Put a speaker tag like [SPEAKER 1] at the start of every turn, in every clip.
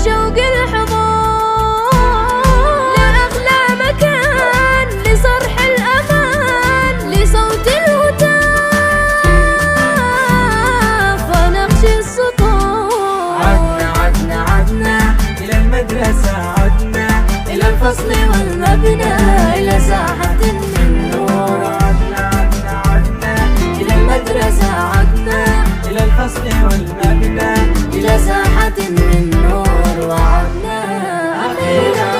[SPEAKER 1] شوق الحضور لأغلى مكان لصرح الأمان لصوت الهتاف ونقش السطور.
[SPEAKER 2] عدنا إلى المدرسة، عدنا إلى الفصل والمبنى إلى ساحة من نور. عدنا إلى المدرسة، عدنا إلى الفصل والمبنى إلى ساحة من نور. وعدنا أخيرا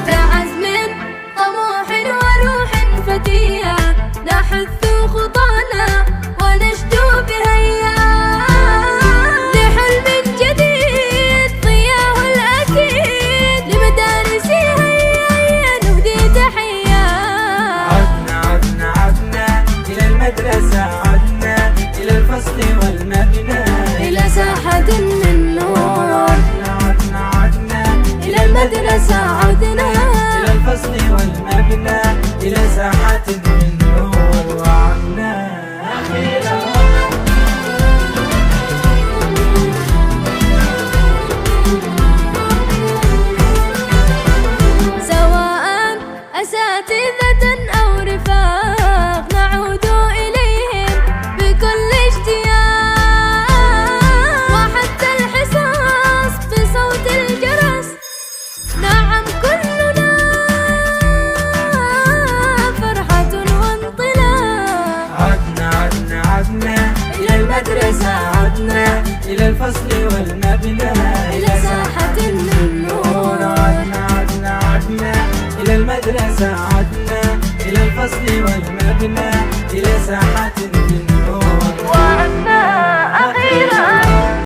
[SPEAKER 1] بعزم طموح وروح فتية نحث خطانا ونشدو بهيا لحلم جديد ضياه الأكيد لمدارسي هيا نهدي تحية.
[SPEAKER 2] عدنا إلى المدرسة، عدنا إلى الفصل والمبنى
[SPEAKER 1] إلى ساحة من نور.
[SPEAKER 2] عدنا
[SPEAKER 1] إلى المدرسة، عدنا
[SPEAKER 2] إلى الفصل والمبنى إلى ساحة من نور. وعدنا أخيرا
[SPEAKER 1] سواء أساتذة أو رفاق نعود إليهم بكل اشتياق وحتى الحصص بصوت الجرس. نعم كلنا فرحة وانطلاق.
[SPEAKER 2] عدنا إلى المدرسة، عدنا إلى الفصل والمبنى
[SPEAKER 1] إلى ساحة من نور.
[SPEAKER 2] عدنا إلى المدرسة، عدنا إلى الفصل والمبنى إلى ساحة من